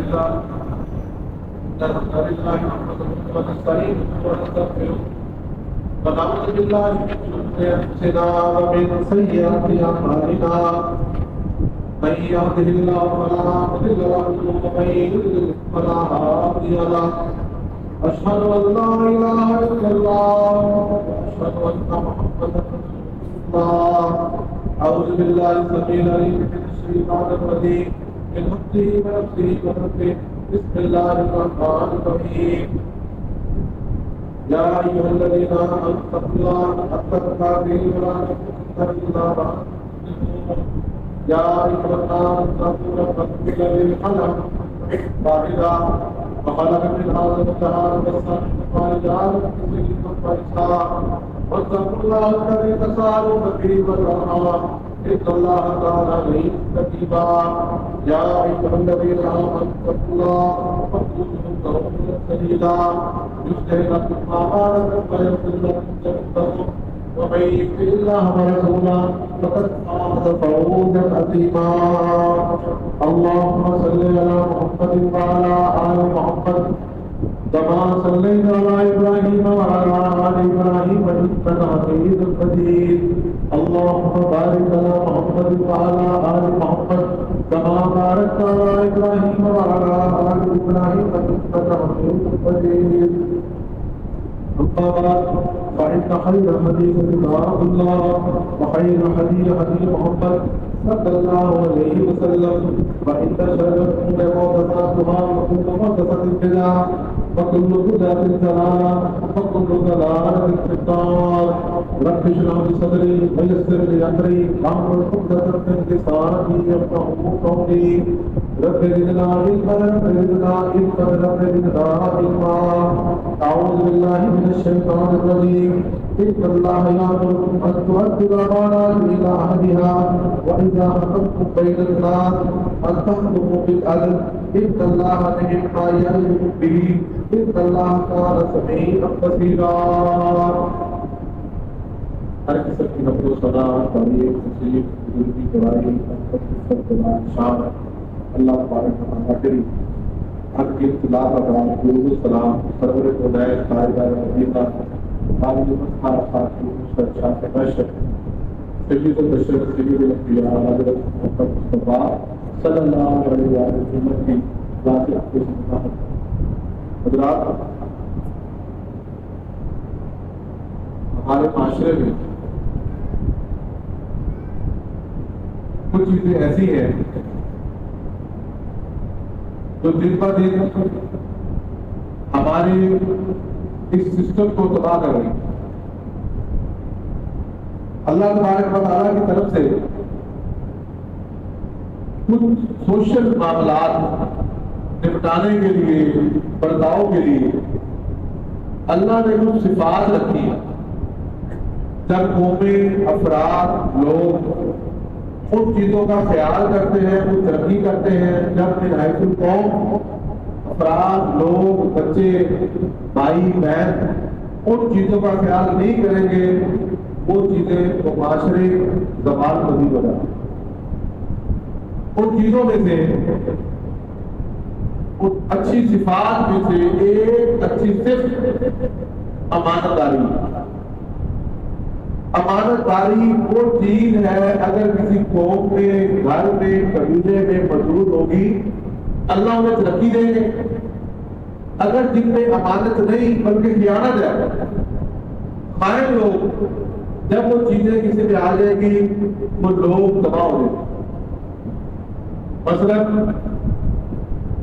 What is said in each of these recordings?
لله الحمد لله نحمده ونستعينه ونستغفره ونعوذ بالله من شرور انفسنا ومن سيئات اعمالنا من يهده الله فلا مضل له ومن يضلل فلا هادي له اشهد ان لا اله الا الله واشهد ان محمدا رسول الله اعوذ بالله السميع العليم من الشيطان الرجيم من همزه ونفسه ونفثه بسم الله الرحمن الرحيم يا أيها الذين آمنوا اتقوا الله حق تقاته ولا تموتن إلا وأنتم مسلمون يا أيها الناس اتقوا ربكم الذي خلقكم من نفس واحدة وخلق منها زوجها وبث منهما رجالا كثيرا ونساء واتقوا الله الذي تساءلون به والأرحام إن الله كان عليكم رقيبا يا أيها الذين آمنوا اتقوا الله وقولوا قولا سديدا يصلح لكم أعمالكم ويغفر لكم ذنوبكم ومن يطع الله ورسوله فقد فاز فوزا عظيما اللهم صل على محمد وعلى آل محمد كما صليت على إبراهيم وعلى آل إبراهيم إنك حميد مجيد اللهم بارك على محمد وعلى آل محمد كما باركت على إبراهيم وعلى آل إبراهيم إنك حميد مجيد أما بعد فإن خير الحديث كتاب الله وخير الهدي هدي محمد صلى الله عليه وسلم وإن شر الأمور محدثاتها وكل محدثة بدعة وكل بدعة ضلالة وكل ضلالة في النار رب اشرح لي صدري ويسر لي أمري واحلل عقدة من لساني يفقهوا قولي رب زدنا علما رب زدنا علما أعوذ بالله من الشيطان الرجيم إن الله يأمركم أن تؤدوا الأمانات إلى أهلها وإذا حكمتم بين الناس أن تحكموا بالعدل إن الله نعم ما يعظكم به إن الله كان سميعا بصيرا. ہر قسم کی حمد و ثنا تعریف تسلیم حضور کی دعائیں شان اللہ تبارک و تعالیٰ کی حق کی اطلاع کا درام درود و سلام سرور ہدایت تاجدار مدینہ قابل مصطفیٰ خاتون شاہ بشر سید البشر سید الانبیاء حضرت محمد مصطفیٰ صلی اللہ علیہ وسلم کی ذات اقدس محمد. حضرات، ہمارے معاشرے میں کچھ چیزیں ایسی ہیں جو دن بہ دن ہمارے اس سسٹم کو تباہ کر رہی ہیں. اللہ تبارک و تعالیٰ کی طرف سے کچھ سوشل معاملات نپٹانے کے لیے، برتاؤ کے لیے اللہ نے کچھ صفات رکھی ہیں. جب قومیں، افراد، لوگ ان چیزوں کا خیال کرتے ہیں، وہ ترقی کرتے ہیں. جب نہایت القوم، افراد، لوگ، بچے، بھائی بہن ان چیزوں کا خیال نہیں کریں گے، وہ چیزیں وہ معاشرے زوال پذیر ہو جاتے ہیں. ان چیزوں میں سے ان اچھی صفات میں سے ایک اچھی صفت امانت داری. امانت داری وہ چیز ہے اگر کسی قوم میں، گھر میں، قبیلے میں موجود ہوگی اللہ انہیں ترقی دیں گے. اگر جن میں امانت نہیں بلکہ خیانت ہے، خائن لوگ، جب وہ چیزیں کسی پہ آ جائے گی وہ لوگ تباہ ہو جائیں گے. مثلا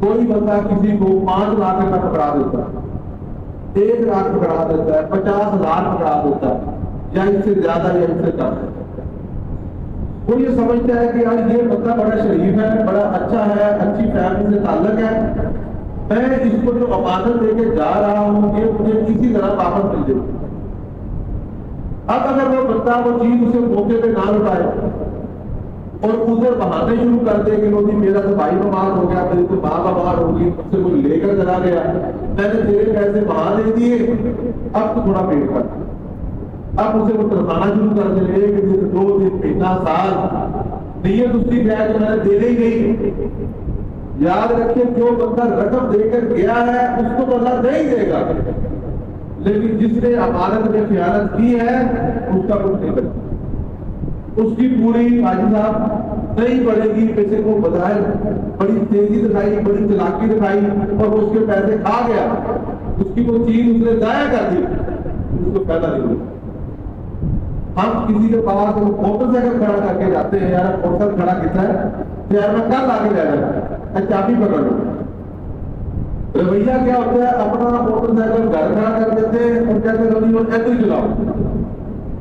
کوئی بندہ کسی کو 5 لاکھ کا پکڑا دیتا ہے، 1 لاکھ پکڑا دیتا ہے، 50,000 پکڑا دیتا ہے، یا اس سے زیادہ یا اس سے کم ہے. وہ یہ سمجھتا ہے کہ یار یہ بندہ بڑا شریف ہے، بڑا اچھا ہے، اچھی فیملی سے تعلق ہے، میں اس کو جو امانت دے کے جا رہا ہوں یہ مجھے کسی طرح واپس مل جائے. اب اگر وہ بندہ وہ چیز اسے موقع پہ نہ لوٹائے اور ادھر بہانے شروع کر دے کہ جی میرا تو بھائی بیمار ہو گیا، میری تو ماں بیمار ہوگی، مجھ سے کوئی لے کر چلا گیا، میں نے تیرے پیسے وہاں دے دیے، اب تو تھوڑا پیٹ کر، اب اسے وہ ترسانا شروع کر دے 1 دن 2 دن مہینہ سال نیت اس کی ہے کہ میں نے دینے ہی نہیں. یاد رکھیے جو بندہ رقم دے کر گیا ہے اس کو تو اللہ نہیں دے گا، لیکن جس نے امانت میں خیانت کی ہے اس کا کچھ نہیں بچے، اس کی پوری حاجی صاحب نہیں پڑے گی۔ پیسے کو بظاہر بڑی تیزی دکھائی، بڑی چلاکی دکھائی اور وہ اس کے پیسے کھا گیا، اس کی وہ چیز اس نے ضائع کر دی، اس کو فائدہ نہیں ہوا۔ ہم کسی کے پاس موٹر سائیکل کھڑا کر کے جاتے ہیں، یار موٹر سائیکل کھڑا کیتا ہے تو یار میں کل آگے لے رہا ہوں، چابی پکڑ لو۔ رویہ کیا ہوتا ہے؟ اپنا موٹر سائیکل گھر کھڑا کر دیتے ہیں اور کہتے ہیں نہیں وہ ایسے ہی چلاؤ۔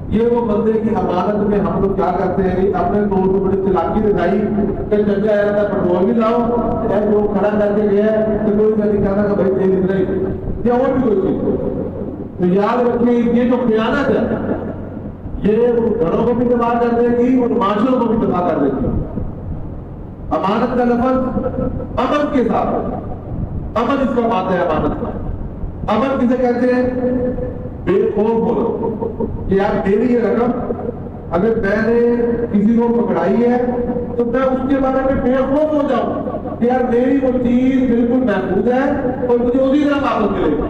یہ وہ بندے کی امانت میں ہم لوگ کیا کرتے ہیں، اپنے طور پر بڑی چلاکی دکھائی کہ چنگا ہے تھا پیٹرول بھی لاؤ، جو کھڑا کر کے گیا ہے تو کوئی میں نہیں کہنا کہ بھائی تیل اتنا ہی یا اور بھی کوئی چیز۔ تو یاد رکھیں یہ جو خیانت ہے یہ ان گھروں کو بھی تباہ کر دے گی، ان معاشروں کو بھی تباہ کر دے گی۔ امانت کا لفظ امن کے ساتھ، امن اس کا بات ہے امانت کا۔ امن کسے کہتے ہیں؟ بے خوف ہو کہ یار میری یہ رقم اگر میں نے کسی کو پکڑائی ہے تو میں اس کے بارے میں بے خوف ہو جاؤں کہ یار میری وہ چیز بالکل محفوظ ہے اور مجھے اسی طرح واپس ملے گی۔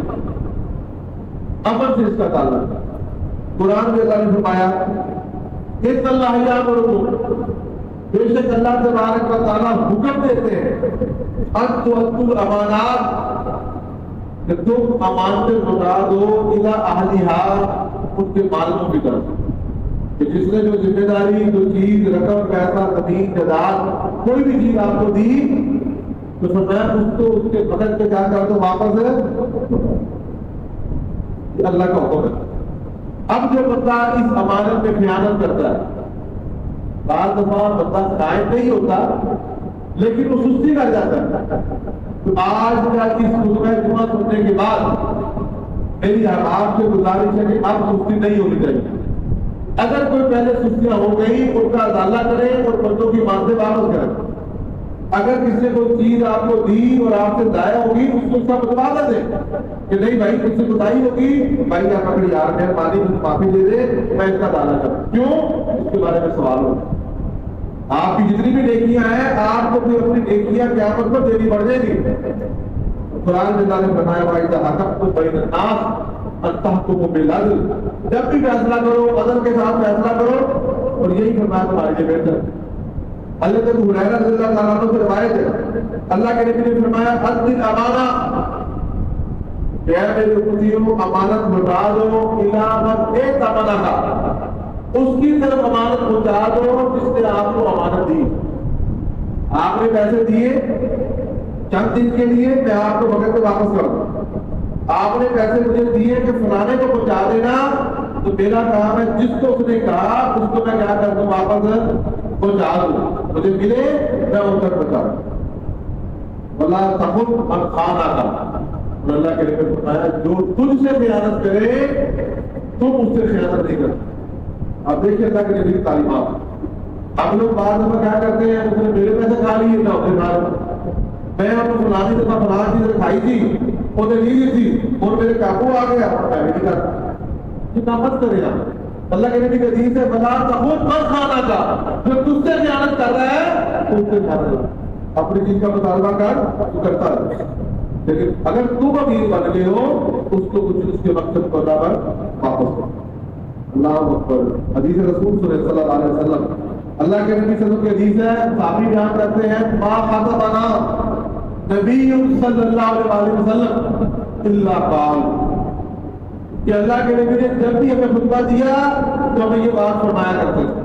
امن سے اس کا تعلق ہے۔ قرآن میں اللہ نے فرمایا ان اللہ یامرکم، بے شک اللہ تبارک و تعالیٰ حکم دیتے ہیں ان تؤدوا الامانات، کہ تم امانتیں لوٹا دو الی اہلھا، ان کے مالکوں کی طرف۔ کہ جس نے جو ذمہ داری، جو چیز، رقم، پیسہ، زمین، جائیداد کوئی بھی چیز آپ کو دی تو فرمایا اس کو اس کے پکڑ کے کیا کر دو، واپس ہے۔ یہ اللہ کا حکم ہے۔ اب جو بندہ اس امانت میں خیانت کرتا ہے، بعض دفعہ بندہ قائم نہیں ہوتا لیکن وہ سستی کر جاتا ہے۔ تو آج کا اس خطبہ جمعہ سننے کے بعد میری آپ سے گزارش ہے کہ اب سستی نہیں ہونی چاہیے۔ اگر کوئی پہلے سستیاں ہو گئی ان کا ازالہ کرے اور بندوں کی مانتے واپس کرے۔ اگر کسی نے کوئی چیز آپ کو دی اور آپ سے ضائع ہوگی اس کو سب بتوا دیں کہ نہیں بھائی کچھ سے بتائی ہوگی، بھائی آپ اپنی یار مہربانی مجھے معافی دے دے، میں اس کا ازالہ کروں۔ کیوں؟ اس کے بارے میں سوال ہو۔ آپ کی جتنی بھی نیکیاں ہیں آپ کو بھی اپنی نیکیاں قیامت پر دینی پڑ جائے گی۔ قرآن میں اللہ نے فرمایا وَإِذَا حَكَمْتُم بَيْنَ النَّاسِ أَن تَحْكُمُوا بِالْعَدْلِ، جب بھی فیصلہ کرو عدل کے ساتھ فیصلہ کرو، اور یہی فرمایا تمہارے لیے بہتر۔ حضرت ابو ہریرہ رضی اللہ تعالیٰ عنہ سے روایت ہے اللہ کے نبی نے فرمایا أَدِّ الْأَمَانَةَ، کہ اے میرے امتیوں امانت لوٹا دو إِلَىٰ مَنْ ائْتَمَنَكَ، اس کی طرف امانت پہنچا دو جس نے آپ کو امانت دی۔ آپ نے پیسے دیے چند دن کے لیے، میں آپ کو وقت پہ واپس کر دوں۔ آپ نے پیسے مجھے دیے کہ فلانے کو پہنچا دینا، تو میرا کام ہے جس کو اس نے کہا اس کو میں کیا کر دوں، واپس پہنچا دوں، مجھے ملے میں ان تک پہنچا دوں۔ وَلَا تَخُنْ مَنْ خَانَكَ، اللہ کے نبی نے فرمایا جو تجھ سے خیانت کرے تم اس سے خیانت نہیں کرتے۔ اب دیکھیے اللہ کے نبی کی تعلیمات۔ ہم لوگ بعض دفعہ کیا کرتے ہیں، اس نے میرے پیسے کھا لیے، نہ ہوتے کھا، میں اپنے فلانی دفعہ فلاں چیز کھائی تھی انہیں نہیں لی تھی اور میرے قابو آ گیا اور میں بھی نہیں کرتا۔ جتنا مت کرے گا اللہ کے نبی کے حدیث ہے بلا تخون مت کھانا کا، جو تجھ سے خیانت کر رہا ہے تو اس سے کھانا کا، اپنی چیز کا مطالبہ کر تو کرتا ہے، لیکن اگر تم امیر بن گئے ہو اس کو کچھ اس کے مقصد کو برابر واپس کرو۔ اللہ اکبر۔ حدیث رسول صلی اللہ علیہ وسلم، اللہ کے نبی صلی اللہ علیہ وسلم کی حدیث ہے، صحابی بیان کرتے ہیں ما خطبنا نبی صلی اللہ علیہ وسلم الا قال، کہ اللہ کے نبی نے جب بھی ہمیں خطبہ دیا تو ہمیں یہ بات فرمایا کرتے تھے۔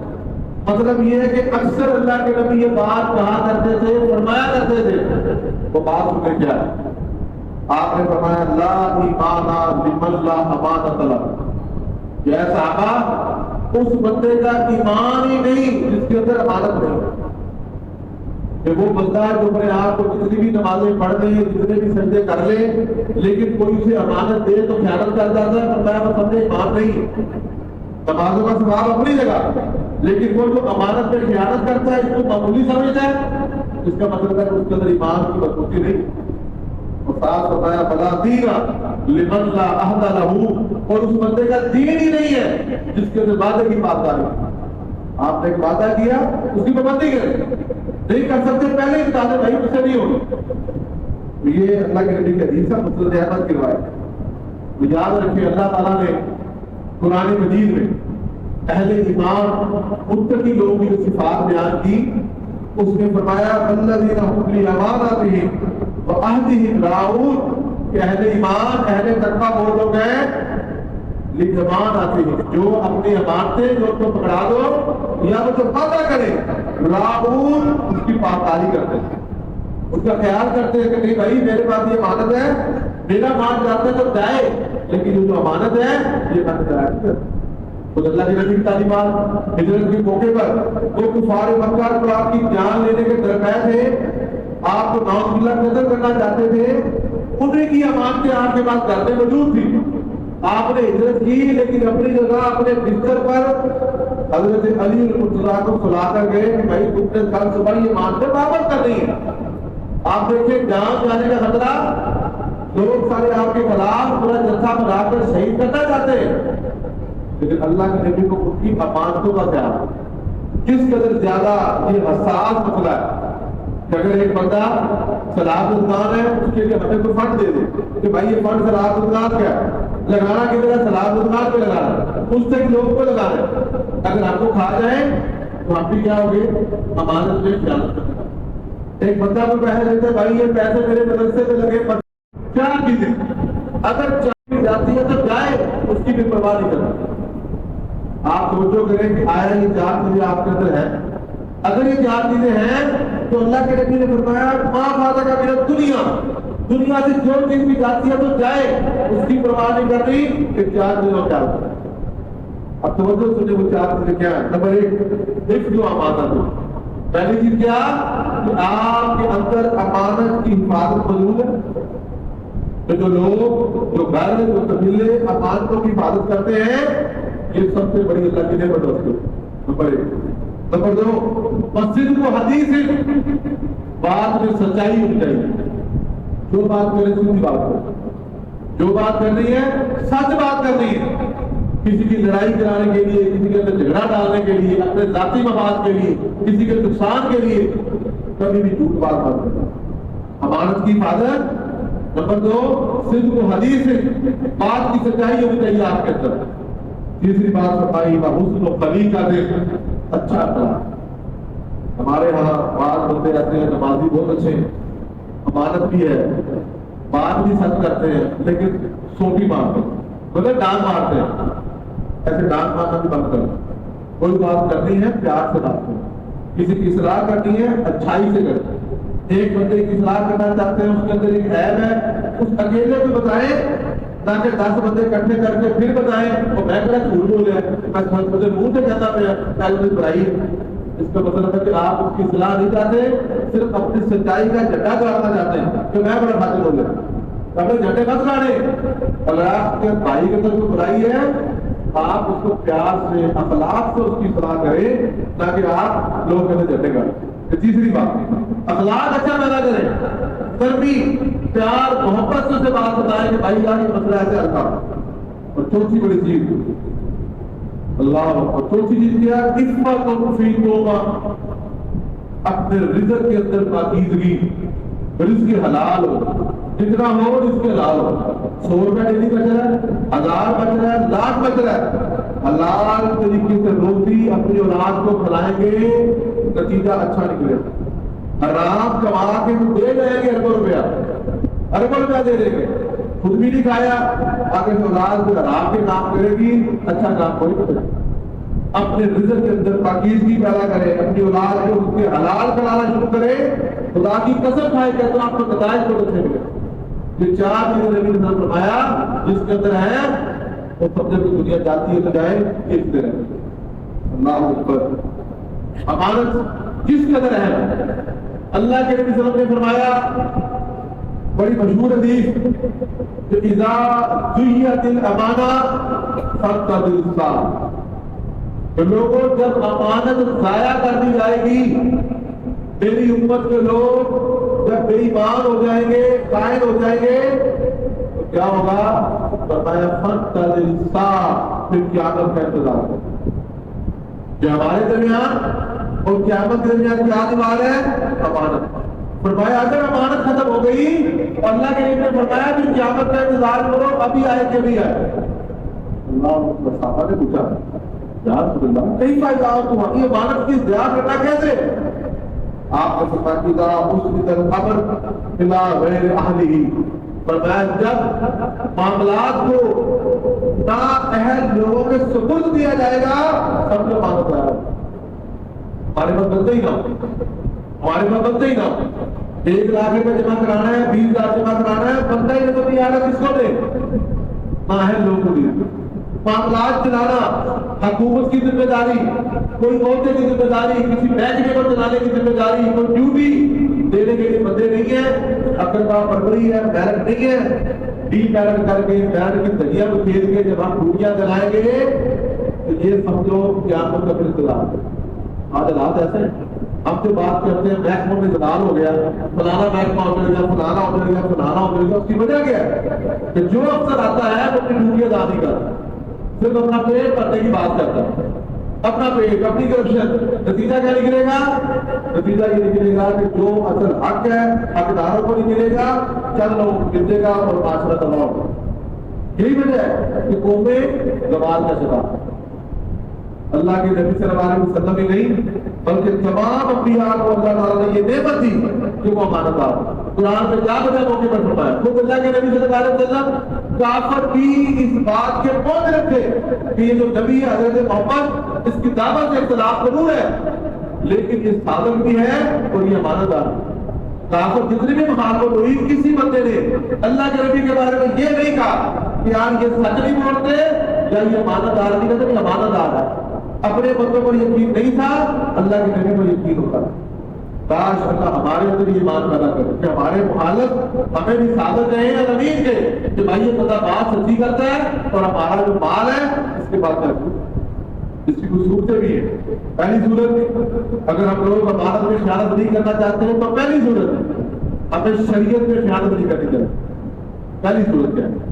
مطلب یہ ہے کہ اکثر اللہ کے نبی یہ بات کہا کرتے تھے، فرمایا کرتے تھے۔ وہ بات ہمیں کیا ہے؟ آپ نے فرمایا لا ایمان لمن لا امانۃ لہ، یا صحابہ اس بندے کا ایمان ہی نہیں جس کے اندر امانت نہیں، کہ وہ بندہ جو اپنے آپ کو جتنی بھی نمازیں پڑھ لے، جتنے بھی سجدے کر لے، لیکن کوئی اسے امانت دے تو خیانت کر جاتا ہے، فرمایا وہ سمجھے ایمان نہیں۔ نمازوں کا ثواب اپنی جگہ، لیکن وہ جو امانت میں خیانت کرتا ہے اس کو معمولی سمجھتا ہے، اس کا مطلب ہے کہ اس کے اندر ایمان کی مضبوطی نہیں۔ اور ساتھ فرمایا بلا دینا لمن لا عہد لہ، اور اس بندے کا دین ہی نہیں ہے جس کے اندر وعدے کی پاسداری۔ آپ نے ایک وعدہ کیا اس کی پابندی کریں، نہیں کر سکتے پہلے ہی بتا دیں بھائی مجھ سے نہیں ہوگی. یہ اللہ کے نبی کی حدیث ہے مسند احمد کی روایت. یاد رکھیں اللہ تعالیٰ نے قرآن مجید میں اہل ایمان متقی لوگوں کی جو صفات بیان کی اس میں فرمایا الذین هم لأماناتهم وعہدهم راعون کہ اہل ایمان اہل تقویٰ وہ لوگ ہیں لأماناتهم جو اپنی امانتیں جو تو پکڑا دو یا وہ جو وعدہ کرے راعون اس کی پاسداری کرتے ہیں اس کا خیال کرتے ہیں کہ نہیں بھائی میرے پاس یہ امانت ہے میرا مال جاتا ہے تو جائے لیکن جو امانت ہے یہ بند کرا نہیں کرتے. خود اللہ کے نبی کی تعلیمات ہجرت کے موقع پر وہ کفار مکہ جو آپ کی جان لینے کے درپے تھے آپ کو نعوذ باللہ قتل کرنا چاہتے تھے انہیں کی امانتیں آپ کے پاس گھر میں موجود تھی. آپ نے ہجرت کی لیکن اپنی جگہ اپنے بستر پر حضرت علی المرتضیٰ کو سلا کر گئے کہ بھائی تم نے کل صبح یہ امانتیں واپس کرنی ہے. آپ دیکھیں جان جانے کا خطرہ لوگ سارے آپ کے خلاف پورا جلسہ بنا کر شہید کرنا چاہتے ہیں لیکن اللہ کے نبی کو ان کی امانتوں کا خیال کس قدر زیادہ یہ حساس مسئلہ ہے کہ اگر ایک بندہ سلاد ادمان ہے اس کے لیے ہمیں کوئی فنڈ دے دے کہ بھائی یہ فنڈ سلاد ادمان کیا ہے لگانا کی طرح سلاد ادمان پہ لگانا اس سے لوگ کو لگانا ہے اگر آپ کو کھا جائے تو آپ بھی کیا ہوگے امانت میں خیانت کرنا. ایک بندہ کو پیسے دیتے بھائی یہ پیسے میرے مدرسے پہ لگے کیا چیزیں اگر چاہیے جاتی ہے تو جائے اس کی بھی پرواہ نہیں کرنا. آپ توجہ کریں کہ آیا یہ چار چیزیں آپ کے اندر ہیں. اگر یہ چار چیزیں ہیں تو اللہ کے نبی نے فرمایا ماں فاطا کا میرا دنیا سے جو چیز بھی جاتی ہے تو جائے اس کی پرواہ نہیں کرنی کہ چار چیزوں کیا ہوتا ہے. اب توجہ سنیں وہ چار چیزیں کیا ہے. نمبر ایک حفظ و امانت. پہلی چیز کیا کہ آپ کے اندر امانت کی حفاظت موجود ہے. جو لوگ جو گھر جو قبیلے امانتوں کی حفاظت کرتے ہیں یہ سب سے بڑی اللہ کی نعمت ہے. نمبر ایک. نمبر دو مسجد کو حدیث بات میں سچائی ہونی چاہیے. جو بات کرے سچی بات کرے جو بات کرنی ہے سچ بات کرنی ہے. کسی کی لڑائی کرانے کے لیے کسی کے اندر جھگڑا ڈالنے کے لیے اپنے ذاتی مفاد کے لیے کسی کے نقصان کے لیے کبھی بھی جھوٹ بات مت کرنا. امانت کی حفاظت. نمبر دو صدق و حدیث بات کی سچائی ہونی چاہیے آپ کے اندر. تیسری بات بتائی حسن و خلیق کا دل اچھا کرنا. ہمارے ہاں بات ہوتے رہتے ہیں نمازی بہت اچھے امانت بھی ہے بات بھی سچ کرتے ہیں لیکن سوٹی مارتے ہیں مگر ڈانٹ مارتے ہیں. ایسے ڈانٹ مارنا بھی بند کرنا. کوئی بات کرنی ہے پیار سے بات کرنا. کسی کی اصلاح کرنی ہے اچھائی سے کرنا. ایک بندے کی اصلاح کرنا چاہتے ہیں اس کے اندر ایک عیب ہے اس اکیلے کو بتائیں تاکہ 10 بندے اکٹھے کر کے پھر بتائیں اور میں کہنا جھوٹ بولے میں مجھے منہ سے کہتا پہلے بڑائی ہے. اس کا مطلب ہے کہ آپ اس کی اصلاح نہیں چاہتے صرف اپنی سچائی کا جھنڈا گاڑنا چاہتے ہیں کہ میں بڑا حاضر ہو گیا. اپنے جھنڈے مت گاڑے. اگر آپ کے بھائی کے اندر کوئی برائی ہے آپ اس کو پیار سے اخلاق سے اس کی اصلاح کریں تاکہ آپ لوگوں کے اندر جھنڈے گاڑیں. تیسری بات اخلاق اچھا پیدا کریں. تربیت پیار محبت سے بات بتائیں کہ بھائی یار یہ مسئلہ ایسے ہلکا. اور چوتھی بڑی چیز اللہ اور چوتھی چیز کیا عفت و فی توبہ. اپنے رزق کے اندر پاکیزگی. رزق حلال ہو جتنا ہو رزق حلال ہو. 100 روپے ڈیلی بچ رہا ہے 1000 بچ رہا ہے لاکھ بچ رہا ہے حلال طریقے سے روزی اپنی اولاد کو کھلائیں گے نتیجہ اچھا نکلے. حرام کما کے دے جائیں گے اربوں روپیہ دے دیں گے خود بھی نہیں کھایا آگے سے اولاد کو حرام کے کام کرے گی اچھا کام کوئی کرے. اپنے رزق کے اندر پاکیزگی پیدا کرے اپنی اولاد کو اس کے حلال کھلانا شروع کرے. خدا کی قسم کھائے کہ تو آپ کو نتائج کو اچھے ملے. یہ 4 چیزیں نبی نے فرمایا جس کے اندر ہے وہ سب سے دنیا جاتی ہے تو جائے ایک دن. اللہ اکبر. امانت کس قدر ہے اللہ کے نبی صلی اللہ علیہ وسلم نے فرمایا بڑی مشہور حدیث کہ اذا ضیعت الامانہ فقد الانسان. لوگوں جب امانت ضائع کر دی جائے گی میری امت کے لوگ جب بے ایمان ہو جائیں گے قائل ہو جائیں گے تو کیا ہوگا فرمایا فقد الانسان. پھر قیامت کا انتظار ہے. جو ہمارے درمیان اور قیامت کے درمیان کیا دیوار ہے؟ امانت. فرمایا اگر امانت ختم ہو گئی اور اللہ کے نبی نے فرمایا کہ قیامت کا انتظار کرو ابھی آئے کہ بھی آئے. اللہ صحابہ نے پوچھا یا رسول اللہ کئی فائدہ ہو تمہاری امانت کی ضیاع کرنا کیسے؟ آپ کا فرمایا اس کی طرف خبر بلا غیر اہلی. فرمایا جب معاملات کو نا اہل لوگوں کے سپرد دیا جائے گا سب لوگ امانت آیا. ہمارے پاس بنتے ہی نہ ہمارے پاس بنتے ہی نہ 1 لاکھ روپے جمع کرانا ہے 20,000 جمع کرانا ہے بندہ ہی نظر نہیں آ رہا کس کو دے نہ ہے لوگوں کو دے. معاملات چلانا حکومت کی ذمہ داری کوئی عہدے کی ذمہ داری کسی بینک کو چلانے کی ذمہ داری کوئی ڈیوٹی دینے کے لیے بندے نہیں ہیں. اگر بات پروری ہے میرٹ نہیں ہے ڈی میرٹ کر کے میرٹ کی دھجیاں کو کھیل کے جب ہم ڈوٹیاں چلائیں گے تو یہ سمجھو قیامت کا انتظار. آج حالات ایسے ہیں ہم جو بات کرتے ہیں محکموں میں انتظار ہو گیا فلانا محکمہ ادھر گیا فلانا ادھر گیا فلانا ادھر گیا. اس کی وجہ کیا ہے کہ جو افسر آتا ہے وہ اپنی ڈیوٹی ادا نہیں کرتا صرف اپنا پیٹ بھرنے کی بات کرتا ہے. اپنا پیٹ اپنی کرپشن. نتیجہ کیا نکلے گا؟ نتیجہ یہ نکلے گا کہ جو اصل حق ہے حقداروں کو نہیں ملے گا چند لوگوں کو ملے گا اور معاشرہ تباہ ہوگا. یہی وجہ ہے کہ قومیں زوال کا شکار. اللہ کے نبی صلی اللہ علیہ وسلم ہی نہیں بلکہ تمام انبیاء کو اللہ تعالیٰ نے یہ نعمت دی کہ وہ امانت دار. قرآن میں کیا بجا موقع پر فرمایا خود اللہ کے نبی صلی اللہ علیہ وسلم کافر بھی اس بات کے پہنچ رکھے کہ یہ جو نبی ہے حضرت محمد اس کی دعوت سے اختلاف ضرور ہے لیکن یہ صادق بھی ہے اور یہ امانت دار. کافر جتنی بھی مخالفت ہوئی کسی بندے نے اللہ کے نبی کے بارے میں یہ نہیں کہا کہ یار یہ سچ نہیں بولتے یا یہ امانت دار نہیں کہتے یہ امانت دار ہے. اپنے بندوں پر یقین نہیں تھا اللہ کے نبی پر یقین ہوتا. کاش اللہ ہمارے اندر یہ ایمان پیدا کرے کہ ہمارے مخالف ہمیں بھی ثابت رہے ہیں زمین کے کہ بھائی یہ بندہ بات سچی کرتا ہے اور ہمارا جو مال ہے اس کے بعد اس کی کچھ صورتیں بھی ہیں. پہلی صورت اگر ہم لوگ امانت میں خیانت نہیں کرنا چاہتے ہیں تو پہلی صورت ہمیں شریعت میں خیانت نہیں کرنی چاہیے. پہلی صورت کیا ہے؟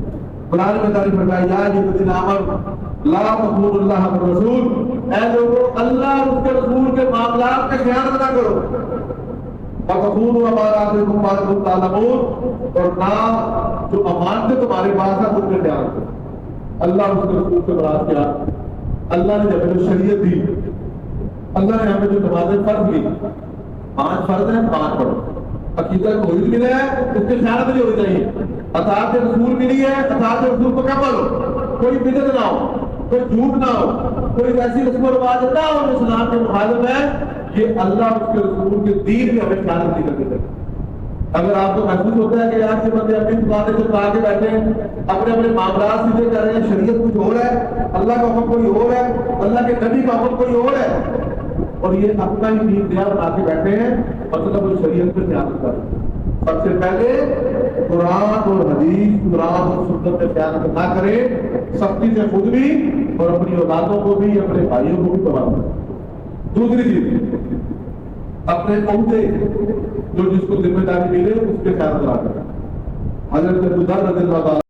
قرآن میں تعریف فرمایا یا الذین آمنوا لا تخونوا اللہ والرسول. اے لوگوں اللہ اور اس کے رسول کے معاملات میں خیانت نہ کرو. وتخونوا اماناتکم وانتم تعلمون. اور نہ جو امانتیں تمہارے پاس ہیں ان میں خیانت کرو. اللہ اور اس کے رسول سے مراد کیا؟ اللہ نے جب شریعت دی اللہ نے ہمیں جو نمازیں فرض کی 5 فرض ہیں 5 پڑھو. عقیدہ توحید ملا ہے اس کی خیانت نہیں ہونی چاہیے. اطاعت رسول ملی ہے اطاعت رسول کو کمل ہو. کوئی بدعت نہ ہو کوئی جھوٹ نہ ہو کوئی ایسی رسم و رواج نہ ہو اسلام کے مخالف ہے. یہ اللہ اس کے رسول کے دین میں ہمیں خیانت نہیں کرنی چاہیے. اگر آپ کو محسوس ہوتا ہے کہ یار یہ بندے اپنی دکانیں چلا کے بیٹھے ہیں اپنے اپنے معاملات سیدھے کر رہے ہیں شریعت کچھ اور ہے اللہ کا حکم کوئی اور ہے اللہ کے نبی کا حکم کوئی اور ہے اور یہ اپنا ہی دین دیا بنا کے بیٹھے ہیں مطلب وہ شریعت پہ خیانت کر رہے ہیں. سب سے پہلے قرآن اور حدیث قرآن اور سنت پہ خیانت نہ کرے سختی سے خود بھی اور اپنی اولادوں کو بھی اپنے بھائیوں کو بھی تباہ کرے. دوسری چیز اپنے عہدے جو جس کو ذمہ داری ملے اس پہ خیانت نہ کرے. حضرت ابو ذر رضی اللہ تعالیٰ